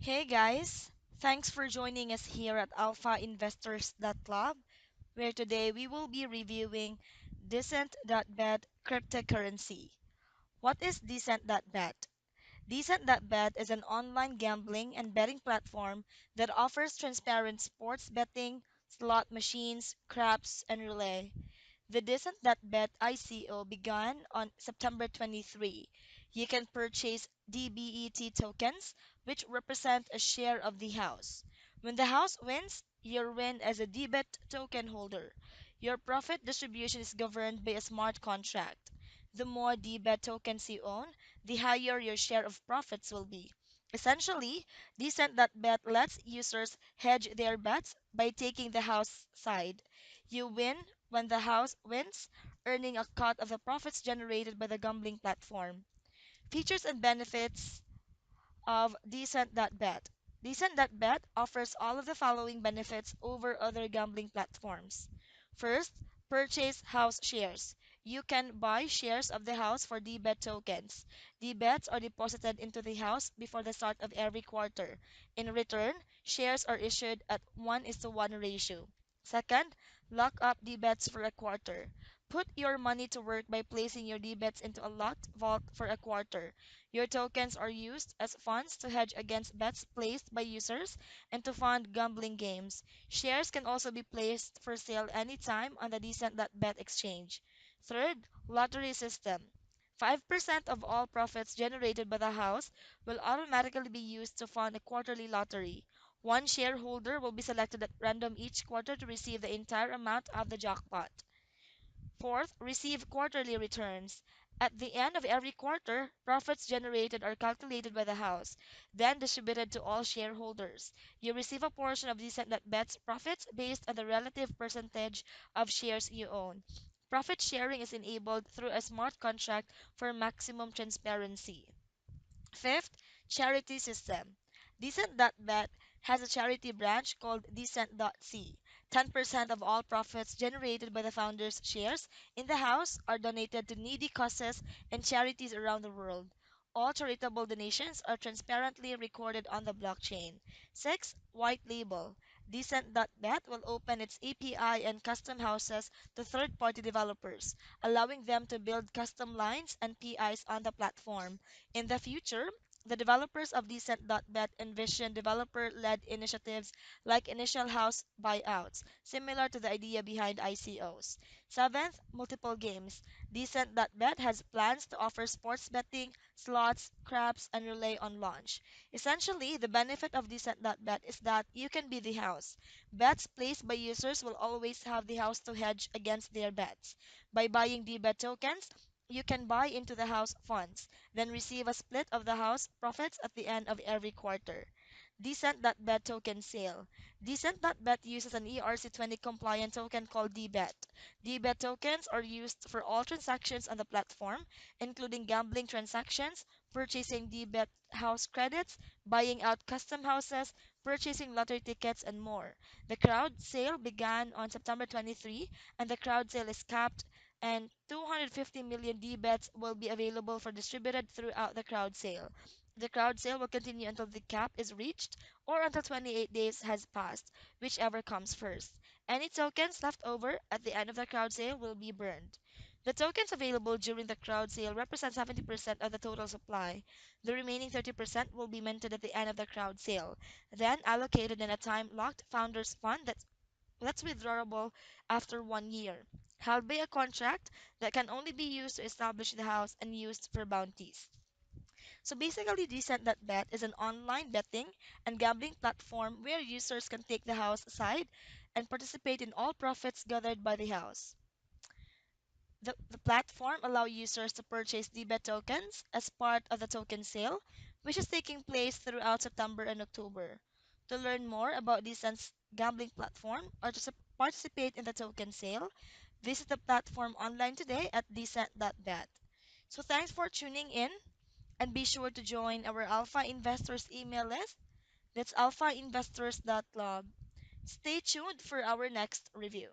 Hey guys, thanks for joining us here at Alpha Investors Club, where today we will be reviewing Decent.bet cryptocurrency. What is Decent.bet? Decent.bet is an online gambling and betting platform that offers transparent sports betting, slot machines, craps, and roulette. The Decent.bet ICO began on September 23. You can purchase DBET tokens, which represent a share of the house. When the house wins, you win as a DBET token holder. Your profit distribution is governed by a smart contract. The more DBET tokens you own, the higher your share of profits will be. Essentially, Decent.bet lets users hedge their bets by taking the house side. You win when the house wins, earning a cut of the profits generated by the gambling platform. Features and benefits of Decent.bet. Decent.bet offers all of the following benefits over other gambling platforms. First, purchase house shares. You can buy shares of the house for DBET tokens. DBETs are deposited into the house before the start of every quarter. In return, shares are issued at 1:1 ratio. Second, lock up DBETs for a quarter. Put your money to work by placing your DBETs into a locked vault for a quarter. Your tokens are used as funds to hedge against bets placed by users and to fund gambling games. Shares can also be placed for sale anytime on the Decent.bet exchange. Third, lottery system. 5% of all profits generated by the house will automatically be used to fund a quarterly lottery. One shareholder will be selected at random each quarter to receive the entire amount of the jackpot. Fourth, receive quarterly returns. At the end of every quarter, profits generated are calculated by the house, then distributed to all shareholders. You receive a portion of Decent.bet's profits based on the relative percentage of shares you own. Profit sharing is enabled through a smart contract for maximum transparency. Fifth, charity system. Decent.bet has a charity branch called Decent.c. 10% of all profits generated by the founders' shares in the house are donated to needy causes and charities around the world. All charitable donations are transparently recorded on the blockchain. 6. White label. Decent.bet will open its API and custom houses to third party developers, allowing them to build custom lines and PIs on the platform. In the future, the developers of Decent.bet envision developer led initiatives like initial house buyouts, similar to the idea behind ICOs. Seventh, multiple games. Decent.bet has plans to offer sports betting, slots, craps, and relay on launch. Essentially, the benefit of Decent.bet is that you can be the house. Bets placed by users will always have the house to hedge against their bets. By buying DBET tokens, you can buy into the house funds, then receive a split of the house profits at the end of every quarter. Decent.bet token sale. Decent.bet uses an ERC20 compliant token called DBET. DBET tokens are used for all transactions on the platform, including gambling transactions, purchasing DBET house credits, buying out custom houses, purchasing lottery tickets, and more. The crowd sale began on September 23, and the crowd sale is capped and 250 million D-bets will be available for distributed throughout the crowd sale. The crowd sale will continue until the cap is reached or until 28 days has passed, whichever comes first. Any tokens left over at the end of the crowd sale will be burned. The tokens available during the crowd sale represent 70% of the total supply. The remaining 30% will be minted at the end of the crowd sale, then allocated in a time locked founders fund that's withdrawable after 1 year, held by a contract that can only be used to establish the house and used for bounties. So basically, Decent.bet is an online betting and gambling platform where users can take the house side and participate in all profits gathered by the house. The platform allows users to purchase DBET tokens as part of the token sale, which is taking place throughout September and October. To learn more about Decent's gambling platform or to participate in the token sale, visit the platform online today at Decent.bet. So thanks for tuning in and be sure to join our Alpha Investors email list. That's alphainvestors.club. Stay tuned for our next review.